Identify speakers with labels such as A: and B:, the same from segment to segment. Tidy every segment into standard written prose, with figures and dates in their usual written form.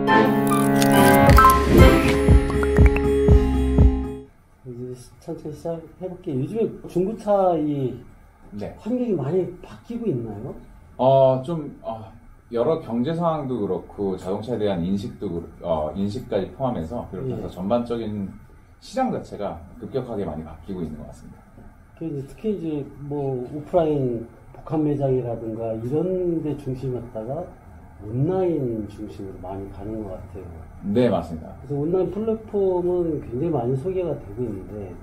A: 이제 천천히 시작해볼게요. 요즘에 중고차 이
B: 네.
A: 환경이 많이 바뀌고 있나요?
B: 여러 경제 상황도 그렇고 자동차에 대한 인식까지 포함해서 비롯해서
A: 예.
B: 전반적인 시장 자체가 급격하게 많이 바뀌고 있는 것 같습니다.
A: 특히 이제 뭐 오프라인 복합 매장이라든가 이런 데 중심이었다가 온라인 중심으로 많이 가는 것 같아요.
B: 네, 맞습니다.
A: 그래서 온라인 플랫폼은 굉장히 많이 소개가 되고 있는데,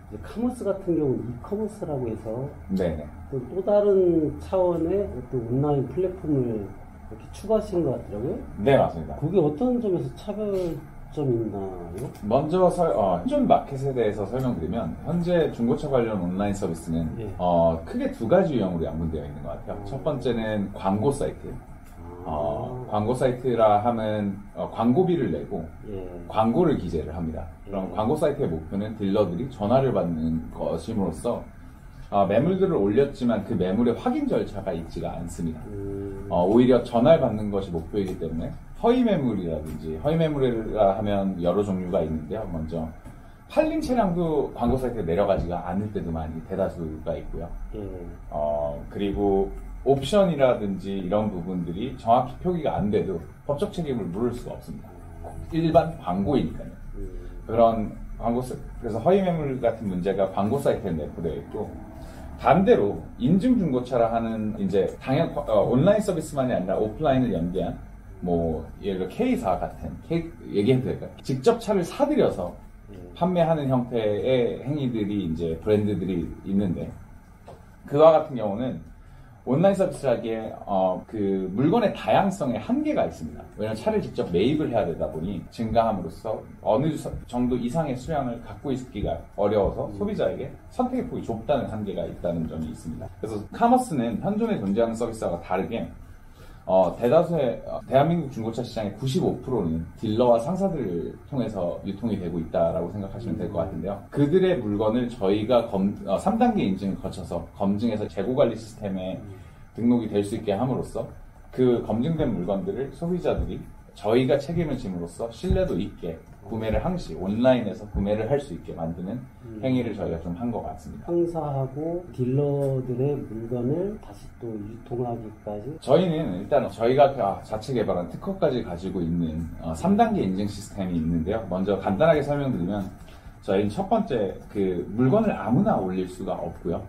A: 이제 카머스 같은 경우는 이커머스라고 해서
B: 네네.
A: 또 다른 차원의 어떤 온라인 플랫폼을 이렇게 추가하신 것 같더라고요.
B: 네, 맞습니다.
A: 그게 어떤 점에서 차별점이 있나요?
B: 먼저 현존 마켓에 대해서 설명드리면 현재 중고차 관련 온라인 서비스는
A: 예.
B: 크게 두 가지 유형으로 양분되어 있는 것 같아요. 첫 번째는 광고 사이트. 광고 사이트라 하면 광고비를 내고
A: 예.
B: 광고를 기재를 합니다. 그럼
A: 예.
B: 광고 사이트의 목표는 딜러들이 전화를 받는 것임으로써 매물들을 올렸지만 그 매물의 확인 절차가 있지가 않습니다. 오히려 전화를 받는 것이 목표이기 때문에 허위 매물이라든지, 허위 매물이라 하면 여러 종류가 있는데요. 먼저 팔린 차량도 광고 사이트에 내려가지가 않을 때도 많이 대다수가 있고요.
A: 예.
B: 그리고 옵션이라든지 이런 부분들이 정확히 표기가 안 돼도 법적 책임을 물을 수가 없습니다. 일반 광고이니까요. 그런 그래서 허위 매물 같은 문제가 광고 사이트에 내포되어 있고, 반대로 인증 중고차라 하는 이제 온라인 서비스만이 아니라 오프라인을 연계한 예를 들어 K사 같은 얘기해도 될까요? 직접 차를 사들여서 판매하는 형태의 행위들이 이제 브랜드들이 있는데, 그와 같은 경우는 온라인 서비스라기에 그 물건의 다양성에 한계가 있습니다. 왜냐하면 차를 직접 매입을 해야 되다 보니 증가함으로써 어느 정도 이상의 수량을 갖고 있기가 어려워서 소비자에게 선택의 폭이 좁다는 한계가 있다는 점이 있습니다. 그래서 카머스는 현존에 존재하는 서비스와 다르게 대다수의 대한민국 중고차 시장의 95%는 딜러와 상사들을 통해서 유통이 되고 있다라고 생각하시면 될 것 같은데요. 그들의 물건을 저희가 3단계 인증을 거쳐서 검증해서 재고관리 시스템에 등록이 될 수 있게 함으로써 그 검증된 물건들을 소비자들이 저희가 책임을 짐으로써 신뢰도 있게 구매를 항시 온라인에서 구매를 할 수 있게 만드는 행위를 저희가 좀 한 것 같습니다.
A: 상사하고 딜러들의 물건을 다시 또 유통하기까지?
B: 저희는 일단 저희가 자체 개발한 특허까지 가지고 있는 3단계 인증 시스템이 있는데요. 먼저 간단하게 설명드리면 저희는 첫 번째 물건을 아무나 올릴 수가 없고요.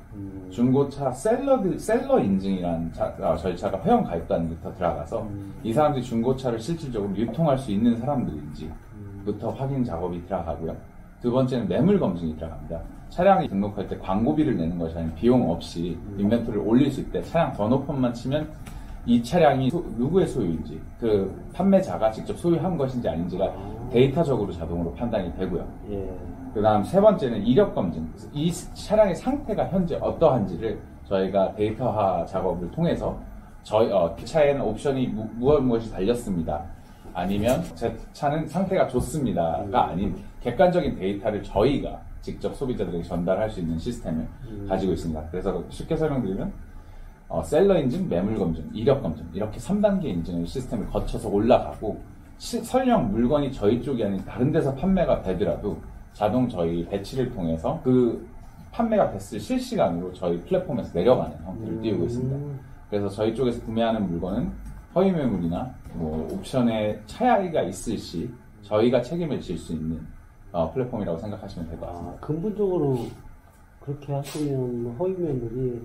B: 중고차 셀러 인증이라는 절차가 회원 가입단부터 들어가서 이 사람들이 중고차를 실질적으로 유통할 수 있는 사람들인지부터 확인 작업이 들어가고요. 두 번째는 매물 검증이 들어갑니다. 차량이 등록할 때 광고비를 내는 것이 아닌 비용 없이 인벤토리를 올릴 수 있대 차량 번호판만 치면 이 차량이 누구의 소유인지, 그 판매자가 직접 소유한 것인지 아닌지가 데이터적으로 자동으로 판단이 되고요.
A: 예.
B: 그 다음 세 번째는 이력 검증. 이 차량의 상태가 현재 어떠한지를 저희가 데이터화 작업을 통해서 그 차에는 옵션이 무엇이 달렸습니다. 아니면 제 차는 상태가 좋습니다가 아닌 객관적인 데이터를 저희가 직접 소비자들에게 전달할 수 있는 시스템을 가지고 있습니다. 그래서 쉽게 설명드리면 셀러 인증, 매물 검증, 이력 검증 이렇게 3단계 인증을 시스템을 거쳐서 올라가고 설령 물건이 저희 쪽이 아닌 다른 데서 판매가 되더라도 자동 저희 배치를 통해서 그 판매가 됐을 실시간으로 저희 플랫폼에서 내려가는 형태를 띄우고 있습니다. 그래서 저희 쪽에서 구매하는 물건은 허위 매물이나 옵션에 차이가 있을 시 저희가 책임을 질 수 있는 플랫폼이라고 생각하시면 될 것 같습니다.
A: 근본적으로 그렇게 하시면 허위 매물이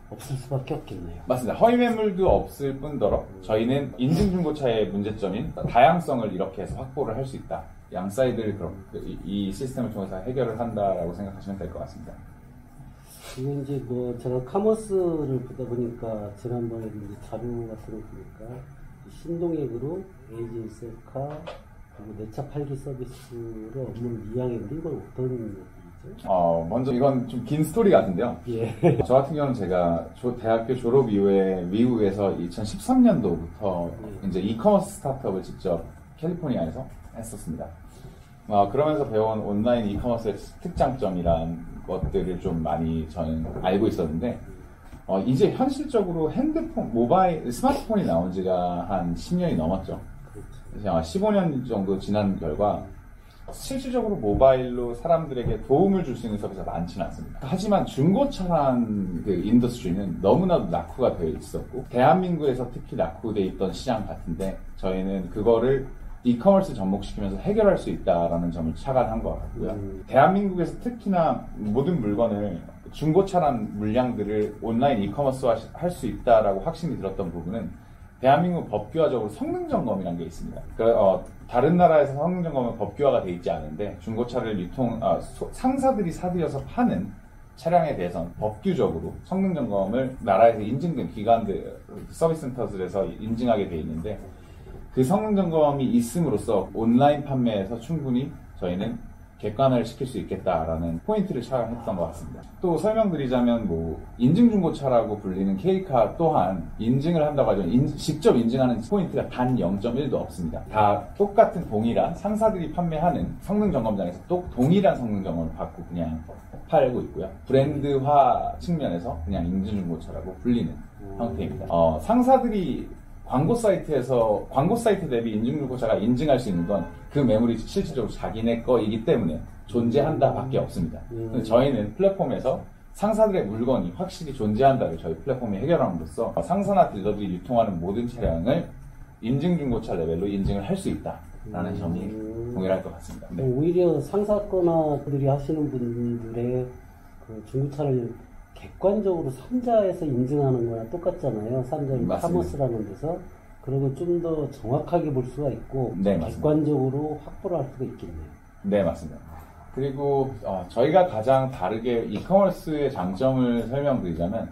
A: 없을 수밖에 없겠네요.
B: 맞습니다. 허위 매물도 없을 뿐더러 저희는 인증중고차의 문제점인 다양성을 이렇게 해서 확보를 할 수 있다. 양 사이드를 이 시스템을 통해서 해결을 한다라고 생각하시면 될 것 같습니다.
A: 이게 이제 제가 카머스를 보다 보니까 지난번에 이제 자료 같은 거 보니까 신동액으로 에이징 셀카 그리고 내차 팔기 서비스를 업무를 이양했는데 이건 어떤 얘기죠?
B: 먼저 이건 좀 긴 스토리 같은데요.
A: 예.
B: 저 같은 경우는 제가 대학교 졸업 이후에 미국에서 2013년도부터 이제 이커머스 스타트업을 직접 캘리포니아에서 했었습니다. 그러면서 배운 온라인 이커머스의 특장점이란 것들을 좀 많이 저는 알고 있었는데, 이제 현실적으로 핸드폰, 스마트폰이 나온 지가 한 10년이 넘었죠.
A: 그렇죠.
B: 15년 정도 지난 결과 실질적으로 모바일로 사람들에게 도움을 줄 수 있는 서비스가 많지는 않습니다. 하지만 중고차란 그 인더스트리는 너무나도 낙후가 되어 있었고, 대한민국에서 특히 낙후되어 있던 시장 같은데, 저희는 그거를 이커머스 접목시키면서 해결할 수 있다라는 점을 착안한 것 같고요. 대한민국에서 특히나 모든 물건을 중고차란 물량들을 온라인 이커머스화 할 수 있다라고 확신이 들었던 부분은 대한민국 법규화적으로 성능점검이라는 게 있습니다. 다른 나라에서 성능점검은 법규화가 돼 있지 않은데 중고차를 상사들이 사들여서 파는 차량에 대해서는 법규적으로 성능점검을 나라에서 인증된 기관들, 서비스 센터들에서 인증하게 돼 있는데, 그 성능점검이 있음으로써 온라인 판매에서 충분히 저희는 객관화를 시킬 수 있겠다라는 포인트를 착안했던 것 같습니다. 또 설명드리자면 인증중고차라고 불리는 K카 또한 인증을 한다고 하죠. 직접 인증하는 포인트가 단 0.1도 없습니다. 다 똑같은 동일한 상사들이 판매하는 성능점검장에서 또 동일한 성능점검을 받고 그냥 팔고 있고요. 브랜드화 측면에서 그냥 인증중고차라고 불리는 형태입니다. 상사들이 광고 사이트 대비 인증중고차가 인증할 수 있는 건 그 매물이 실질적으로 자기네 거이기 때문에 존재한다 밖에 없습니다. 저희는 플랫폼에서 상사들의 물건이 확실히 존재한다를 저희 플랫폼이 해결함으로써 상사나 딜러들이 유통하는 모든 차량을 인증중고차 레벨로 인증을 할 수 있다라는 점이 동일할 것 같습니다. 네.
A: 오히려 상사거나들이 하시는 분들의 그 중고차를 객관적으로 삼자에서 인증하는 거랑 똑같잖아요. 삼자인 카머스라는 데서. 그리고 좀 더 정확하게 볼 수가 있고,
B: 네,
A: 객관적으로 확보를 할 수가 있겠네요.
B: 네, 맞습니다. 그리고 저희가 가장 다르게 이커머스의 장점을 설명드리자면,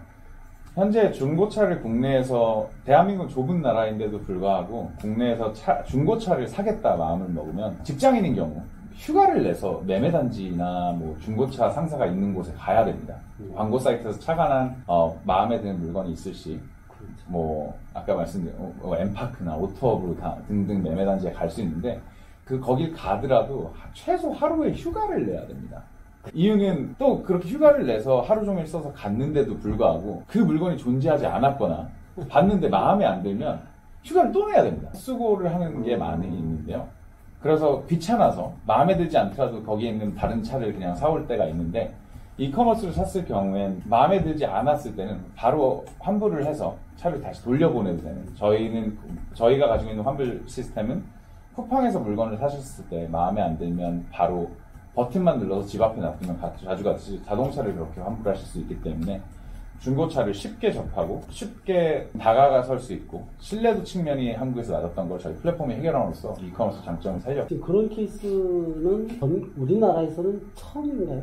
B: 현재 중고차를 국내에서, 대한민국 좁은 나라인데도 불구하고 국내에서 중고차를 사겠다 마음을 먹으면 직장인인 경우 휴가를 내서 매매단지나 중고차 상사가 있는 곳에 가야 됩니다. 광고 사이트에서 착안한 마음에 드는 물건이 있을 시 아까 말씀드린 엠파크나 오토업으로 등등 매매단지에 갈 수 있는데, 거길 가더라도 최소 하루에 휴가를 내야 됩니다. 이유는 또 그렇게 휴가를 내서 하루 종일 써서 갔는데도 불구하고 그 물건이 존재하지 않았거나 봤는데 마음에 안 들면 휴가를 또 내야 됩니다. 수고를 하는 게 많이 있는데요. 그래서 귀찮아서 마음에 들지 않더라도 거기에 있는 다른 차를 그냥 사올 때가 있는데, 이커머스를 샀을 경우엔 마음에 들지 않았을 때는 바로 환불을 해서 차를 다시 돌려보내도 되는, 저희가 가지고 있는 환불 시스템은 쿠팡에서 물건을 사셨을 때 마음에 안 들면 바로 버튼만 눌러서 집 앞에 놔두면 자주같이 자동차를 그렇게 환불하실 수 있기 때문에 중고차를 쉽게 접하고 쉽게 다가가 설 수 있고, 신뢰도 측면이 한국에서 낮았던 걸 저희 플랫폼이 해결함으로써 이커머스 장점을 살렸죠.
A: 그런 케이스는 우리나라에서는 처음인가요?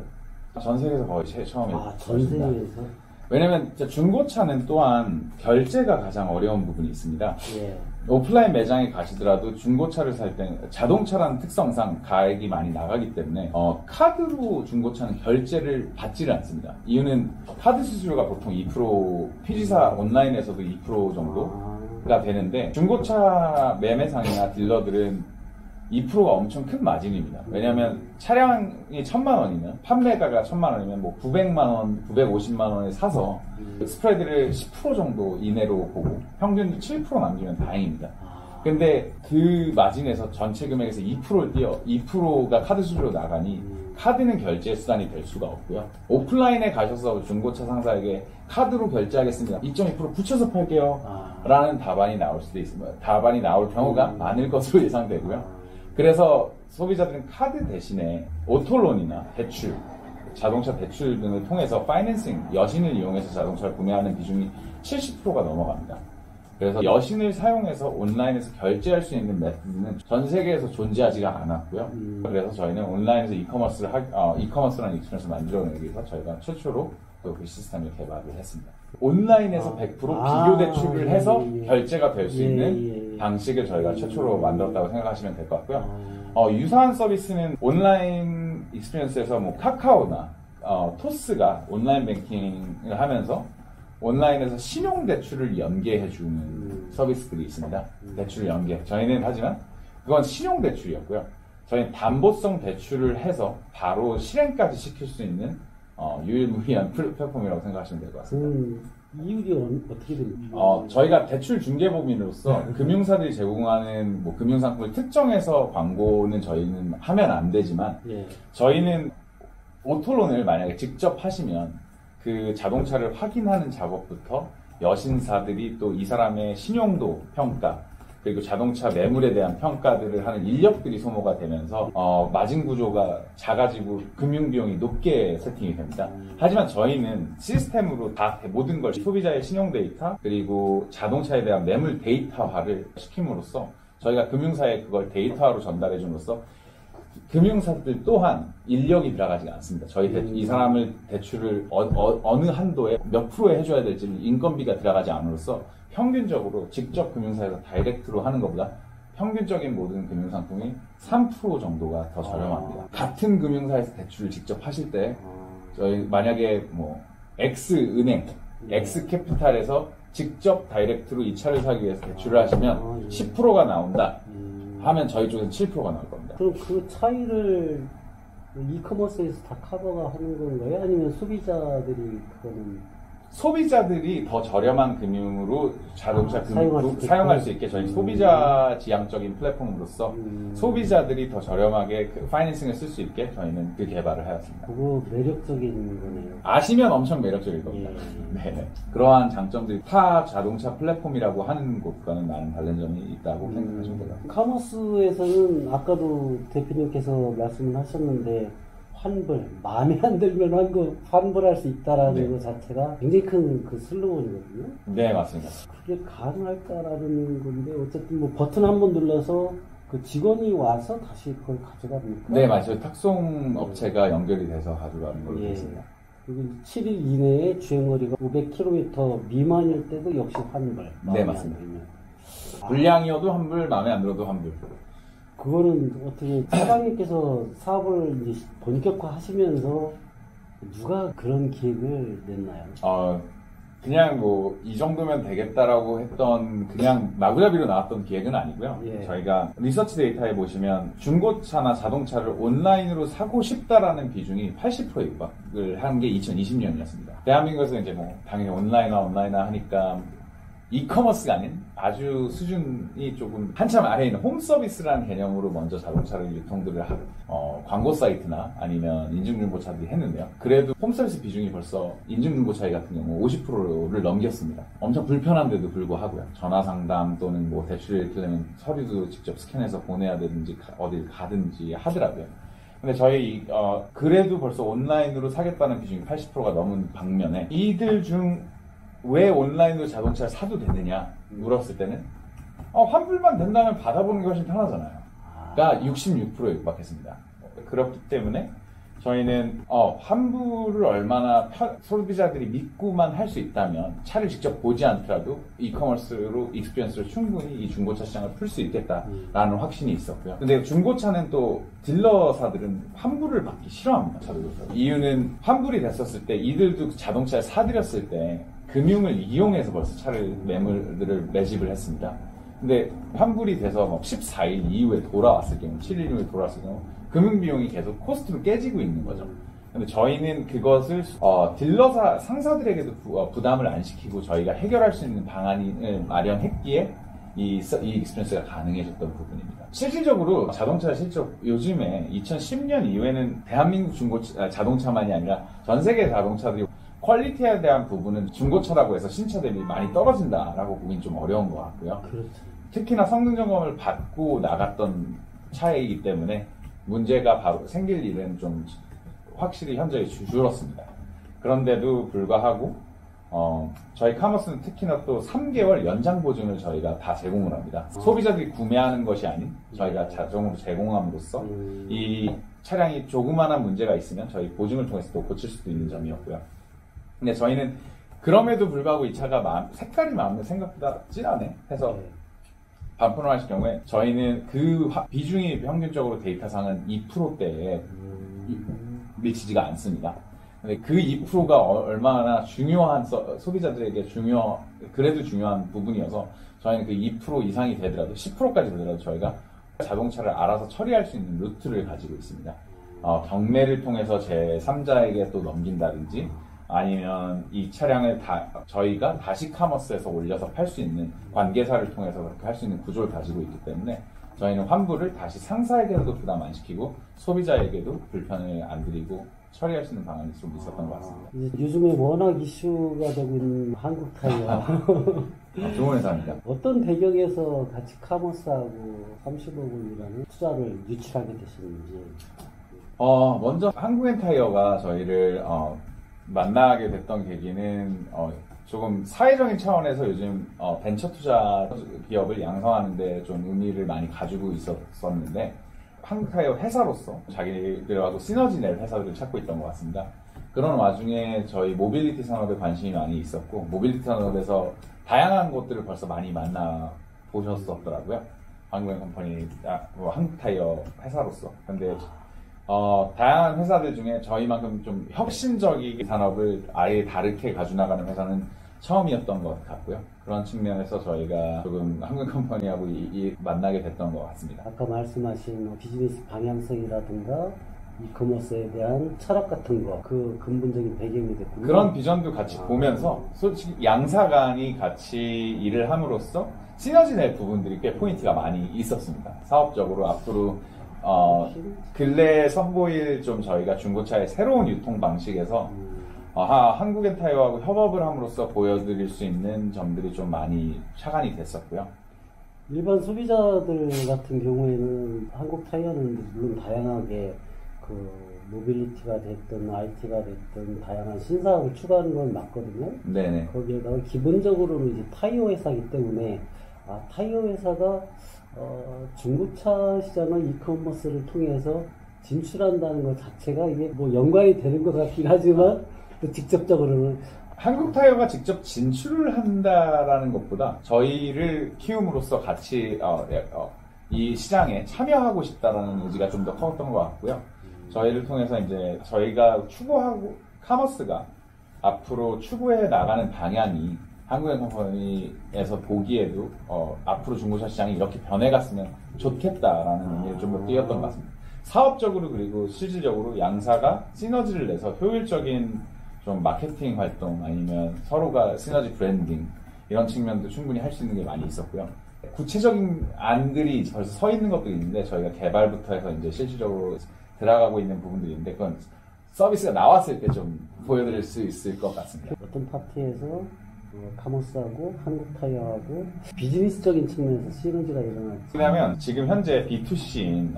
B: 전 세계에서 거의 처음이에요.
A: 전 세계에서?
B: 왜냐면 중고차는 또한 결제가 가장 어려운 부분이 있습니다.
A: 예.
B: 오프라인 매장에 가시더라도 중고차를 살 때 자동차라는 특성상 가액이 많이 나가기 때문에 카드로 중고차는 결제를 받지를 않습니다. 이유는 카드 수수료가 보통 2%, 피지사 온라인에서도 2% 정도가 되는데, 중고차 매매상이나 딜러들은 2%가 엄청 큰 마진입니다. 왜냐하면 차량이 1,000만 원이면, 판매가가 1,000만 원이면 900만 원, 950만 원에 사서 스프레드를 10% 정도 이내로 보고 평균 7% 남기면 다행입니다. 근데 그 마진에서 전체 금액에서 2%를 2%가 카드 수수료로 나가니 카드는 결제 수단이 될 수가 없고요. 오프라인에 가셔서 중고차 상사에게 카드로 결제하겠습니다, 2.2% 붙여서 팔게요 라는 답안이 나올 수도 있습니다. 답안이 나올 경우가 많을 것으로 예상되고요. 그래서 소비자들은 카드 대신에 오토론이나 대출, 자동차 대출 등을 통해서 파이낸싱, 여신을 이용해서 자동차를 구매하는 비중이 70%가 넘어갑니다. 그래서 여신을 사용해서 온라인에서 결제할 수 있는 메시지는 전 세계에서 존재하지가 않았고요. 그래서 저희는 온라인에서 이커머스라는 익스피리언스를 만들어내기 위해서 저희가 최초로 또 그 시스템을 개발을 했습니다. 온라인에서 100% 비교 대출을 해서 결제가 될 수 있는 방식을 저희가 최초로 만들었다고 생각하시면 될 것 같고요. 유사한 서비스는 온라인 익스피리언스에서 카카오나 토스가 온라인 뱅킹을 하면서 온라인에서 신용대출을 연계해주는 서비스들이 있습니다. 대출 연계. 저희는 하지만 그건 신용대출이었고요. 저희는 담보성 대출을 해서 바로 실행까지 시킬 수 있는 유일무이한 플랫폼이라고 생각하시면 될 것 같습니다.
A: 이율이 어떻게 됩니까?
B: 저희가 대출 중개법인으로서 금융사들이 제공하는 뭐 금융상품을 특정해서 광고는 저희는 하면 안 되지만
A: 예.
B: 저희는 오토론을 만약에 직접 하시면 그 자동차를 확인하는 작업부터 여신사들이 또 이 사람의 신용도 평가 그리고 자동차 매물에 대한 평가들을 하는 인력들이 소모가 되면서 마진 구조가 작아지고 금융 비용이 높게 세팅이 됩니다. 하지만 저희는 시스템으로 다 모든 걸 소비자의 신용 데이터 그리고 자동차에 대한 매물 데이터화를 시킴으로써 저희가 금융사에 그걸 데이터화로 전달해 줌으로써 금융사들 또한 인력이 들어가지 않습니다. 저희 이 사람을 대출을 어느 한도에 몇 프로에 해줘야 될지 인건비가 들어가지 않으로써 평균적으로 직접 금융사에서 다이렉트로 하는 것보다 평균적인 모든 금융상품이 3% 정도가 더 저렴합니다. 같은 금융사에서 대출을 직접 하실 때 저희 만약에 뭐 X은행, X캐피탈에서 직접 다이렉트로 이 차를 사기 위해서 대출을 하시면 10%가 나온다 하면 저희 쪽은 7%가 나올 겁니다.
A: 그럼 그 차이를 이커머스에서 다 커버가 하는 건가요? 아니면 소비자들이 그거는
B: 소비자들이 더 저렴한 금융으로 자동차
A: 사용할
B: 수 있게 저희 소비자 지향적인 플랫폼으로서 소비자들이 더 저렴하게 파이낸싱을 쓸 수 있게 저희는 그 개발을 하였습니다.
A: 그거 매력적인 거네요.
B: 아시면 엄청 매력적일 겁니다. 네. 그러한 장점들이 타 자동차 플랫폼이라고 하는 곳과는 많은 다른 점이 있다고 생각하시면 돼요.
A: 카머스에서는 아까도 대표님께서 말씀을 하셨는데 환불, 마음에 안 들면 환불할 수 있다라는 것 자체가 굉장히 큰 그 슬로건이거든요.
B: 네, 맞습니다.
A: 그게 가능할까라는 건데 어쨌든 뭐 버튼 한번 눌러서 그 직원이 와서 다시 그걸 가져갑니까?
B: 네, 맞아요. 탁송 업체가 연결이 돼서 가져가는 걸로 되어 있습니다.
A: 그리고 7일 이내에 주행거리가 500km 미만일 때도 역시 환불.
B: 네, 맞습니다. 불량이어도 환불, 마음에 안 들어도 환불.
A: 그거는 어떻게 차장님께서 사업을 이제 본격화하시면서 누가 그런 기획을 냈나요?
B: 그냥 뭐 이 정도면 되겠다라고 했던 그냥 마구잡이로 나왔던 기획은 아니고요.
A: 예.
B: 저희가 리서치 데이터에 보시면 중고차나 자동차를 온라인으로 사고 싶다라는 비중이 80% 육박을 한 게 2020년이었습니다. 대한민국에서 이제 뭐 당연히 온라인화 하니까 이커머스가 아닌 아주 수준이 조금 한참 아래에 있는 홈서비스라는 개념으로 먼저 자동차를 유통들을 광고 사이트나 아니면 인증중고차들이 했는데요. 그래도 홈서비스 비중이 벌써 인증중고차 같은 경우 50%를 넘겼습니다. 엄청 불편한데도 불구하고요. 전화상담 또는 뭐 대출을 이렇게 서류도 직접 스캔해서 보내야 되든지 어딜 가든지 하더라고요. 근데 저희 그래도 벌써 온라인으로 사겠다는 비중이 80%가 넘은 반면에 이들 중 왜 온라인으로 자동차를 사도 되느냐 물었을 때는 환불만 된다면 받아보는 게 훨씬 편하잖아요. 그러니까 66%에 육박했습니다. 그렇기 때문에 저희는 환불을 얼마나 소비자들이 믿고만 할 수 있다면 차를 직접 보지 않더라도 이커머스로 익스피리언스로 충분히 이 중고차 시장을 풀 수 있겠다라는 확신이 있었고요. 근데 중고차는 또 딜러사들은 환불을 받기 싫어합니다. 이유는 환불이 됐었을 때 이들도 자동차를 사들였을 때 금융을 이용해서 벌써 차를 매물들을 매집을 했습니다. 근데 환불이 돼서 뭐 14일 이후에 돌아왔을 경우, 7일 이후에 돌아왔을 경우 금융 비용이 계속 코스트로 깨지고 있는 거죠. 근데 저희는 그것을 딜러사 상사들에게도 부담을 안 시키고 저희가 해결할 수 있는 방안을 마련했기에 이 익스피리언스가 가능해졌던 부분입니다. 실질적으로 자동차 실적 요즘에 2010년 이후에는 대한민국 자동차만이 아니라 전 세계 자동차들이 퀄리티에 대한 부분은 중고차라고 해서 신차 대비 많이 떨어진다라고 보긴 좀 어려운 것 같고요.
A: 그렇죠.
B: 특히나 성능 점검을 받고 나갔던 차이기 때문에 문제가 바로 생길 일은 좀 확실히 현저히 줄었습니다. 그런데도 불구하고 저희 카머스는 특히나 또 3개월 연장 보증을 저희가 다 제공을 합니다. 소비자들이 구매하는 것이 아닌 저희가 자동으로 제공함으로써 이 차량이 조그마한 문제가 있으면 저희 보증을 통해서 또 고칠 수도 있는 점이었고요. 근데 저희는 그럼에도 불구하고 이 차가 색깔이 마음에 생각보다 진하네 해서 반품을 하실 경우에 저희는 그 비중이 평균적으로 데이터상은 2%대에 미치지가 않습니다. 근데 그 2%가 얼마나 중요한 소비자들에게 그래도 중요한 부분이어서 저희는 그 2% 이상이 되더라도 10%까지 되더라도 저희가 자동차를 알아서 처리할 수 있는 루트를 가지고 있습니다. 경매를 통해서 제3자에게 또 넘긴다든지 아니면 이 차량을 저희가 다시 카머스에서 올려서 팔 수 있는 관계사를 통해서 그렇게 할 수 있는 구조를 가지고 있기 때문에 저희는 환불을 다시 상사에게도 부담 안 시키고 소비자에게도 불편을 안 드리고 처리할 수 있는 방안이 좀 있었던 것 같습니다.
A: 이제 요즘에 워낙 이슈가 되고 있는 한국 타이어
B: 좋은 회사입니다.
A: 어떤 배경에서 같이 카머스하고 30억 원이라는 투자를 유치하게 되셨는지.
B: 먼저 한국엔타이어가 저희를 만나게 됐던 계기는 조금 사회적인 차원에서 요즘 벤처 투자 기업을 양성하는데 좀 의미를 많이 가지고 있었는데 한국타이어 회사로서 자기들하고 시너지 낼 회사들을 찾고 있던 것 같습니다. 그런 와중에 저희 모빌리티 산업에 관심이 많이 있었고 모빌리티 산업에서 다양한 곳들을 벌써 많이 만나 보셨었더라고요. 한국엔 컴퍼니, 한국타이어 회사로서. 근데 다양한 회사들 중에 저희만큼 좀 혁신적인 산업을 아예 다르게 가져나가는 회사는 처음이었던 것 같고요. 그런 측면에서 저희가 조금 한국 컴퍼니하고 만나게 됐던 것 같습니다.
A: 아까 말씀하신 비즈니스 방향성이라든가 이커머스에 대한 철학 같은 거, 그 근본적인 배경이 됐군요.
B: 그런 비전도 같이 보면서 솔직히 양사간이 같이 일을 함으로써 시너지 낼 부분들이 꽤 포인트가 많이 있었습니다. 사업적으로 앞으로 근래에 선보일 좀 저희가 중고차의 새로운 유통 방식에서 한국엔타이어하고 협업을 함으로써 보여드릴 수 있는 점들이 좀 많이 착안이 됐었고요.
A: 일반 소비자들 같은 경우에는 한국 타이어는 물론 다양하게 그 모빌리티가 됐든 IT가 됐든 다양한 신사업을 추가하는 건 맞거든요.
B: 네네.
A: 거기에다가 기본적으로는 이제 타이어 회사이기 때문에 타이어 회사가 중고차 시장을 이커머스를 통해서 진출한다는 것 자체가 이게 뭐 연관이 되는 것 같긴 하지만 또 직접적으로는
B: 한국타이어가 직접 진출을 한다라는 것보다 저희를 키움으로써 같이 이 시장에 참여하고 싶다라는 의지가 좀 더 컸던 것 같고요. 저희를 통해서 이제 저희가 추구하고 카머스가 앞으로 추구해 나가는 방향이 한국엔 컴퍼니에서 보기에도 앞으로 중고차 시장이 이렇게 변해갔으면 좋겠다라는 의미를 좀 더 띄었던 것 같습니다. 사업적으로 그리고 실질적으로 양사가 시너지를 내서 효율적인 좀 마케팅 활동 아니면 서로가 시너지 브랜딩 이런 측면도 충분히 할 수 있는 게 많이 있었고요. 구체적인 안들이 벌써 서 있는 것도 있는데 저희가 개발부터 해서 이제 실질적으로 들어가고 있는 부분들이 있는데 그건 서비스가 나왔을 때 좀 보여드릴 수 있을 것 같습니다.
A: 어떤 파트에서 카머스하고 한국타이어하고 비즈니스적인 측면에서 시너지가 일어날지.
B: 왜냐하면 지금 현재 B2C인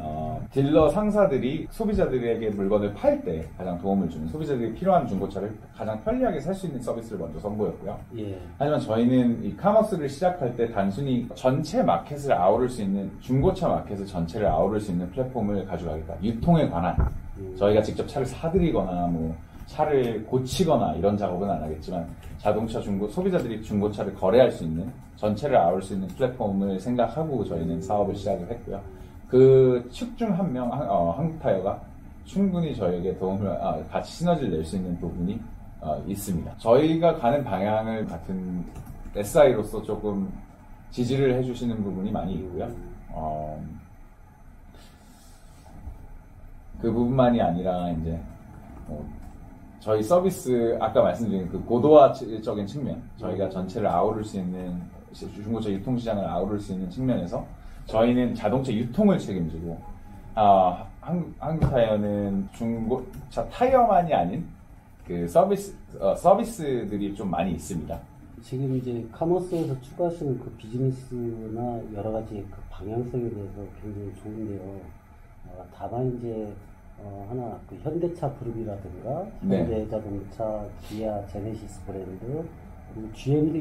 B: 딜러 상사들이 소비자들에게 물건을 팔 때 가장 도움을 주는 소비자들이 필요한 중고차를 가장 편리하게 살 수 있는 서비스를 먼저 선보였고요.
A: 예.
B: 하지만 저희는 이 카머스를 시작할 때 단순히 전체 마켓을 아우를 수 있는 중고차 마켓을 전체를 아우를 수 있는 플랫폼을 가져가겠다. 유통에 관한 저희가 직접 차를 사드리거나 뭐 차를 고치거나 이런 작업은 안 하겠지만 자동차 소비자들이 중고차를 거래할 수 있는 전체를 아울 수 있는 플랫폼을 생각하고 저희는 사업을 시작을 했고요. 그 축 중 한 명, 한국타이어가 충분히 저에게 도움을, 같이 시너지를 낼 수 있는 부분이 있습니다. 저희가 가는 방향을 같은 SI로서 조금 지지를 해주시는 부분이 많이 있고요. 그 부분만이 아니라 이제 저희 서비스 아까 말씀드린 그 고도화적인 측면 저희가 전체를 아우를 수 있는 중고차 유통시장을 아우를 수 있는 측면에서 저희는 자동차 유통을 책임지고 한국타이어는 중고차 타이어만이 아닌 그 서비스들이 좀 많이 있습니다.
A: 지금 이제 카머스에서 추구하시는 그 비즈니스나 여러 가지 그 방향성에 대해서 굉장히 좋은데요. 다만 이제 하나 그 현대차 그룹이라든가 현대자동차, 기아, 제네시스 브랜드 그리고 GM도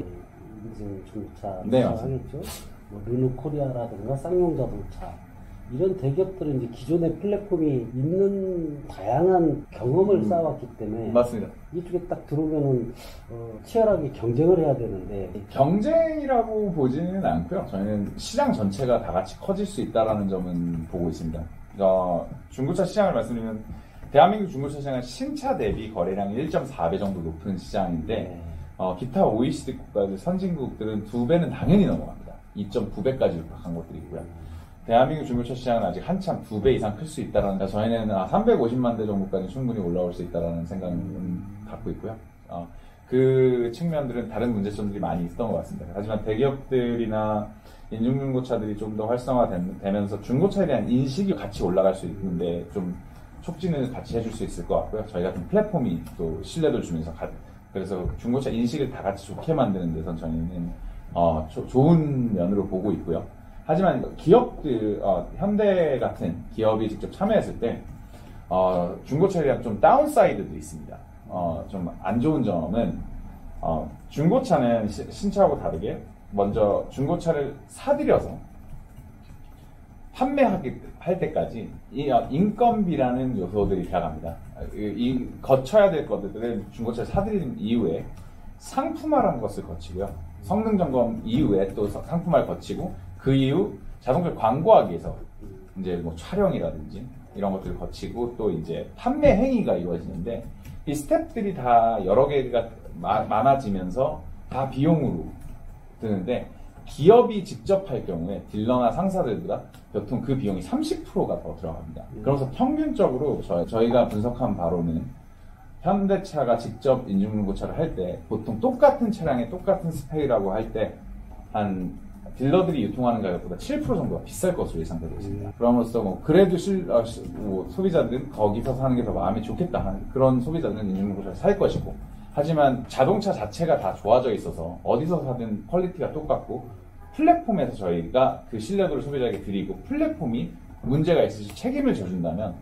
A: 인증 중고차 하겠죠. 뭐 르노코리아라든가 쌍용자동차 이런 대기업들은 이제 기존의 플랫폼이 있는 다양한 경험을 쌓아왔기 때문에
B: 맞습니다.
A: 이쪽에 딱 들어오면은 치열하게 경쟁을 해야 되는데
B: 경쟁이라고 보지는 않고요. 저희는 시장 전체가 다 같이 커질 수 있다라는 점은 보고 있습니다. 중고차 시장을 말씀드리면 대한민국 중고차 시장은 신차 대비 거래량이 1.4배 정도 높은 시장인데 기타 OECD 국가들 선진국들은 2배는 당연히 넘어갑니다. 2.9배까지 간 것들이 있고요. 대한민국 중고차 시장은 아직 한참 2배 이상 클 수 있다라는 저희는 350만 대 정도까지 충분히 올라올 수 있다라는 생각은 갖고 있고요. 그 측면들은 다른 문제점들이 많이 있었던 것 같습니다. 하지만 대기업들이나 인증중고차들이 좀 더 활성화되면서 중고차에 대한 인식이 같이 올라갈 수 있는데 좀 촉진을 같이 해줄 수 있을 것 같고요. 저희 같은 플랫폼이 또 신뢰도를 주면서 그래서 중고차 인식을 다 같이 좋게 만드는 데선 저희는 좋은 면으로 보고 있고요. 하지만 기업들, 현대 같은 기업이 직접 참여했을 때 중고차에 대한 좀 다운사이드도 있습니다. 좀 안 좋은 점은 중고차는 신차하고 다르게 먼저 중고차를 사들여서 판매할 때까지 인건비라는 요소들이 들어갑니다. 거쳐야 될 것들은 중고차를 사들인 이후에 상품화라는 것을 거치고요. 성능 점검 이후에 또 상품화를 거치고 그 이후 자동차를 광고하기 위해서 이제 뭐 촬영이라든지 이런 것들을 거치고 또 이제 판매 행위가 이루어지는데 이 스텝들이 다 여러 개가 많아지면서 다 비용으로 드는데 기업이 직접 할 경우에 딜러나 상사들보다 보통 그 비용이 30%가 더 들어갑니다. 그래서 평균적으로 저희가 분석한 바로는 현대차가 직접 인증중고차를 할 때 보통 똑같은 차량에 똑같은 스펙이라고 할 때 한 딜러들이 유통하는 가격보다 7% 정도가 비쌀 것으로 예상되고 있습니다. 그럼으로써 그래도 소비자들은 거기서 사는 게 더 마음이 좋겠다. 그런 소비자들은 인증중고차를 살 것이고 하지만 자동차 자체가 다 좋아져 있어서 어디서 사든 퀄리티가 똑같고 플랫폼에서 저희가 그 신뢰도를 소비자에게 드리고 플랫폼이 문제가 있으시 책임을 져준다면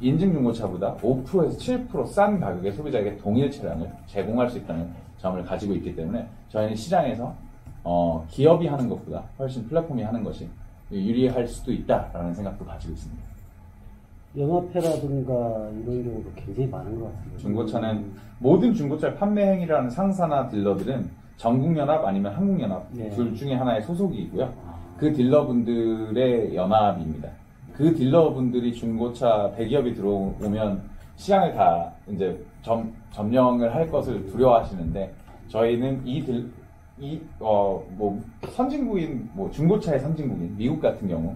B: 인증중고차보다 5%에서 7% 싼 가격에 소비자에게 동일 차량을 제공할 수 있다는 점을 가지고 있기 때문에 저희는 시장에서 기업이 하는 것보다 훨씬 플랫폼이 하는 것이 유리할 수도 있다라는 생각도 가지고 있습니다.
A: 영화패라든가 이런 경우도 굉장히 많은 것 같습니다.
B: 중고차는 모든 중고차 판매 행위라는 상사나 딜러들은 전국연합 아니면 한국연합 둘 중에 하나의 소속이고요. 그 딜러분들의 연합입니다. 그 딜러분들이 중고차 대기업이 들어오면 시장을 다 이제 점령을 할 것을 두려워하시는데 저희는 선진국인 중고차의 선진국인 미국 같은 경우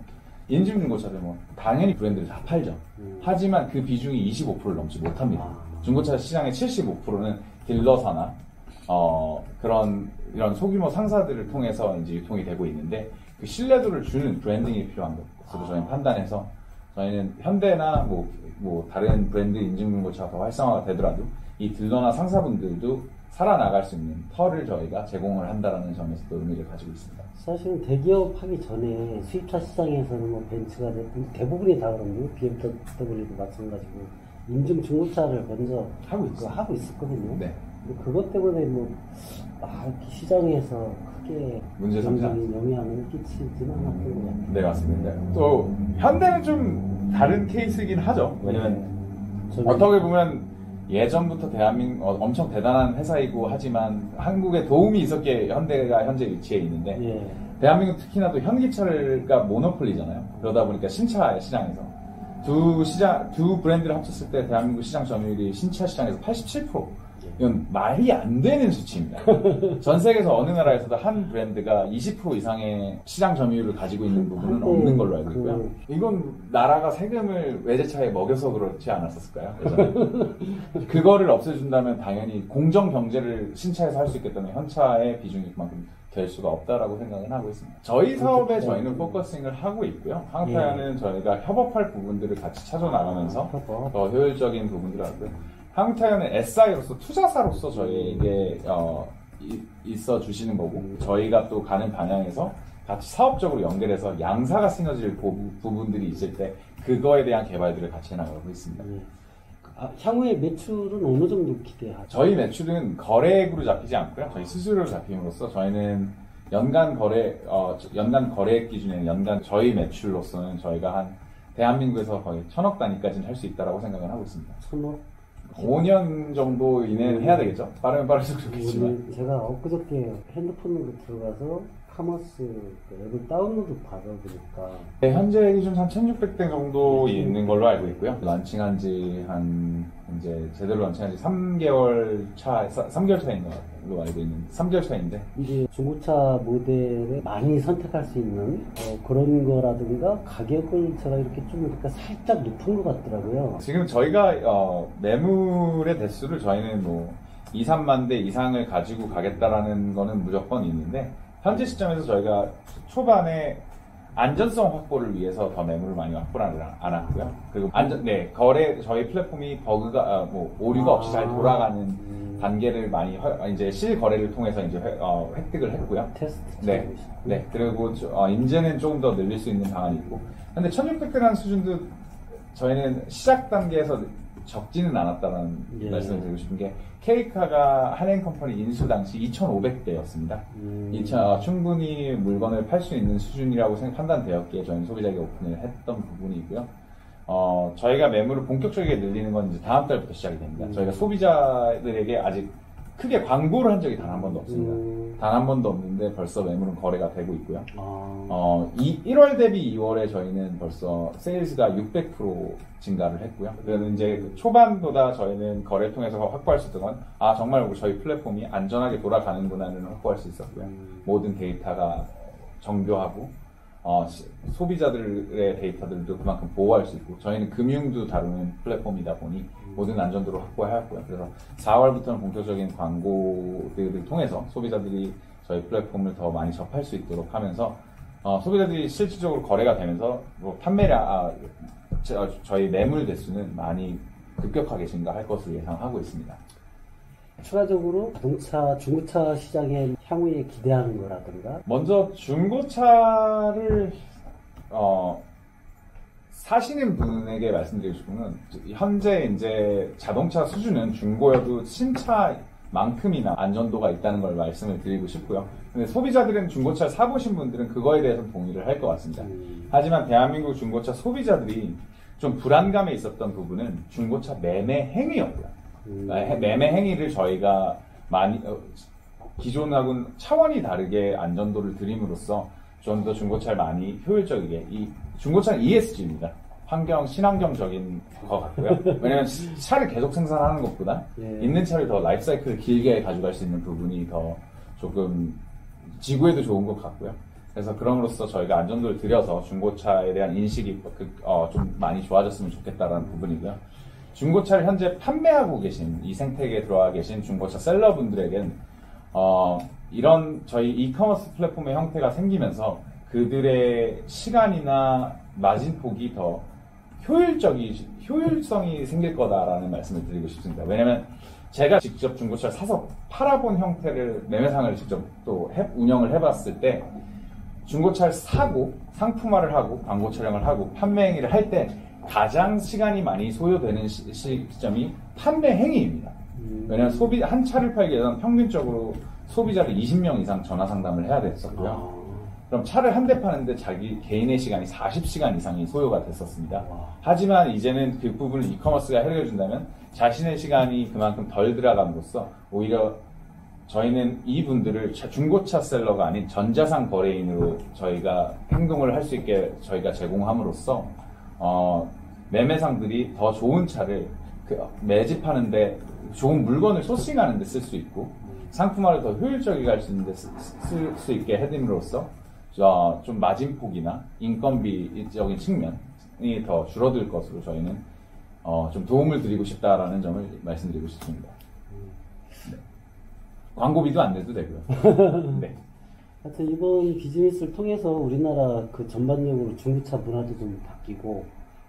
B: 인증 중고차들 당연히 브랜드를 다 팔죠. 하지만 그 비중이 25%를 넘지 못합니다. 중고차 시장의 75%는 딜러사나 이런 소규모 상사들을 통해서 이제 유통이 되고 있는데 그 신뢰도를 주는 브랜딩이 필요한 것으로 저희는 판단해서 저희는 현대나 다른 브랜드 인증 중고차가 더 활성화가 되더라도 이 딜러나 상사분들도 살아나갈 수 있는 터를 저희가 제공을 한다는 점에서 또 의미를 가지고 있습니다.
A: 사실은 대기업 하기 전에 수입차 시장에서는 벤츠가 대부분이 다 그런데 BMW도 마찬가지고 인증 중고차를 먼저 하고 있었거든요.
B: 네.
A: 근데 그것 때문에 시장에서 크게 영향을 끼치지는 않았던 것 같아요.
B: 네, 맞습니다. 또 현대는 좀 다른 케이스이긴 하죠. 왜냐면 어떻게 보면 예전부터 대한민국 엄청 대단한 회사이고 하지만 한국에 도움이 있었기에 현대가 현재 위치해 있는데 대한민국 특히나 또 현기차가 모노폴리잖아요. 그러다 보니까 신차 시장에서 두 브랜드를 합쳤을 때 대한민국 시장 점유율이 신차 시장에서 87%. 이건 말이 안 되는 수치입니다. 전 세계에서 어느 나라에서도 한 브랜드가 20% 이상의 시장 점유율을 가지고 있는 부분은 없는 걸로 알고 있고요. 이건 나라가 세금을 외제차에 먹여서 그렇지 않았었을까요? 그거를 없애준다면 당연히 공정 경제를 신차에서 할 수 있기 때문에 현차의 비중이 그만큼 될 수가 없다라고 생각은 하고 있습니다. 저희 사업에 저희는 포커싱을 하고 있고요. 한국타이어는 저희가 협업할 부분들을 같이 찾아나가면서 더 효율적인 부분들을 하고요. 한국타이어는 SI로서 투자사로서 저희에게 있어 주시는 거고 저희가 또 가는 방향에서 같이 사업적으로 연결해서 양사가 시너지를 부분들이 있을 때 그거에 대한 개발들을 같이 해나가고 있습니다.
A: 향후에 매출은 어느 정도 기대하죠?
B: 저희 매출은 거래액으로 잡히지 않고요. 저희 수수료로 잡힘으로써 저희는 연간 거래액 기준에는 저희 매출로서는 저희가 대한민국에서 거의 1,000억 단위까지는 할 수 있다고 생각을 하고 있습니다.
A: 1,000억?
B: 5년 정도 이내는 해야 되겠죠? 빠르면 빠를수록 좋겠지만.
A: 제가 엊그저께 핸드폰으로 들어가서 카머스 그 앱을 다운로드 받아보니까
B: 네, 현재 기준 한 1600대 정도 있는 걸로 알고 있고요. 런칭한 지 이제 제대로 런칭한 지 3개월 차인 걸로 알고 있는 3개월 차인데.
A: 이제 중고차 모델에 많이 선택할 수 있는 그런 거라든가 가격을 제가 이렇게 좀 그러니까 살짝 높은 것 같더라고요.
B: 지금 저희가 매물의 대수를 저희는 뭐 2, 3만 대 이상을 가지고 가겠다라는 거는 무조건 있는데, 현재 시점에서 저희가 초반에 안전성 확보를 위해서 더 매물을 많이 확보를 안 했고요. 그리고 저희 플랫폼이 버그가, 오류가 없이 잘 돌아가는 단계를 많이 이제 실거래를 통해서 이제 획득을 했고요.
A: 테스트.
B: 네. 그리고 이제는 조금 더 늘릴 수 있는 방안이 있고. 근데 1600대라는 수준도 저희는 시작 단계에서 적지는 않았다는 말씀을 드리고 싶은 게, 케이카가 한행컴퍼니 인수 당시 2,500대였습니다. 충분히 물건을 팔 수 있는 수준이라고 판단되었기에 저희는 소비자에게 오픈을 했던 부분이고요. 저희가 매물을 본격적이게 늘리는 건 이제 다음 달부터 시작이 됩니다. 저희가 소비자들에게 아직 크게 광고를 한 적이 단 한 번도 없습니다. 단 한 번도 없는데 벌써 매물은 거래가 되고 있고요. 1월 대비 2월에 저희는 벌써 세일즈가 600% 증가를 했고요. 그래서 이제 초반보다 저희는 거래 통해서 확보할 수 있던 건, 정말 저희 플랫폼이 안전하게 돌아가는구나를 확보할 수 있었고요. 모든 데이터가 정교하고, 소비자들의 데이터들도 그만큼 보호할 수 있고, 저희는 금융도 다루는 플랫폼이다 보니 모든 안전도를 확보하였고요. 그래서 4월부터는 본격적인 광고들을 통해서 소비자들이 저희 플랫폼을 더 많이 접할 수 있도록 하면서, 소비자들이 실질적으로 거래가 되면서 저희 매물 대수는 많이 급격하게 증가할 것으로 예상하고 있습니다.
A: 추가적으로 자동차, 중고차 시장에 향후에 기대하는 거라든가?
B: 먼저 중고차를 사시는 분에게 말씀드리고 싶은 건, 현재 이제 자동차 수준은 중고여도 신차만큼이나 안전도가 있다는 걸 말씀을 드리고 싶고요. 근데 소비자들은 중고차를 사보신 분들은 그거에 대해서는 동의를 할 것 같습니다. 하지만 대한민국 중고차 소비자들이 좀 불안감에 있었던 부분은 중고차 매매 행위였고요. 매매 행위를 저희가 많이 기존하고는 차원이 다르게 안전도를 드림으로써 좀 더 중고차를 많이 효율적이게, 이 중고차는 ESG입니다. 친환경적인 것 같고요. 왜냐면 차를 계속 생산하는 것보다 있는 차를 더 라이프 사이클을 길게 가져갈 수 있는 부분이 더 조금 지구에도 좋은 것 같고요. 그래서 그럼으로써 저희가 안전도를 들여서 중고차에 대한 인식이 좀 많이 좋아졌으면 좋겠다라는 부분이고요. 중고차를 현재 판매하고 계신, 이 생태계에 들어와 계신 중고차 셀러분들에게는 이런 저희 이커머스 플랫폼의 형태가 생기면서 그들의 시간이나 마진폭이 더 효율성이 생길 거다라는 말씀을 드리고 싶습니다. 왜냐면 제가 직접 중고차를 사서 팔아본 형태를, 매매상을 직접 또 운영을 해봤을 때, 중고차를 사고 상품화를 하고 광고 촬영을 하고 판매 행위를 할 때 가장 시간이 많이 소요되는 시점이 판매 행위입니다. 왜냐하면 한 차를 팔기 위해서는 평균적으로 소비자를 20명 이상 전화 상담을 해야 됐었고요. 그럼 차를 한 대 파는데 자기 개인의 시간이 40시간 이상이 소요가 됐었습니다. 하지만 이제는 그 부분을 이커머스가 해결해준다면 자신의 시간이 그만큼 덜 들어감으로써 오히려 저희는 이분들을 중고차 셀러가 아닌 전자상 거래인으로 저희가 행동을 할 수 있게 저희가 제공함으로써 매매상들이 더 좋은 차를 매집하는데, 좋은 물건을 소싱하는 데 쓸 수 있고, 상품화를 더 효율적이게 할 수 있는 데 쓸 수 있게 해드림으로써 좀 마진폭이나 인건비적인 측면이 더 줄어들 것으로 저희는 좀 도움을 드리고 싶다라는 점을 말씀드리고 싶습니다. 네. 광고비도 안 내도 되고요. 네.
A: 하여튼 이번 비즈니스를 통해서 우리나라 그 전반적으로 중고차 문화도 좀 바뀌고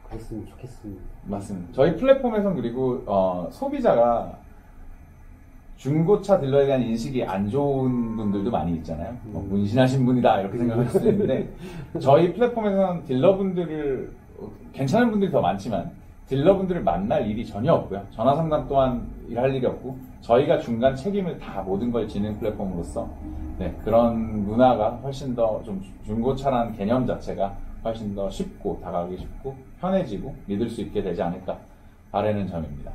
A: 그랬으면 좋겠습니다.
B: 맞습니다. 저희 플랫폼에서는 그리고 소비자가 중고차 딜러에 대한 인식이 안 좋은 분들도 많이 있잖아요. 문신하신 분이다 이렇게 생각할 수도 있는데, 저희 플랫폼에서는 딜러분들을, 괜찮은 분들이 더 많지만 딜러분들을 만날 일이 전혀 없고요. 전화 상담 또한 할 일이 없고, 저희가 중간 책임을 다 모든 걸 지는 플랫폼으로서 그런 문화가 훨씬 더 좀 중고차라는 개념 자체가 훨씬 더 쉽고 다가가기 쉽고 편해지고 믿을 수 있게 되지 않을까 바라는 점입니다.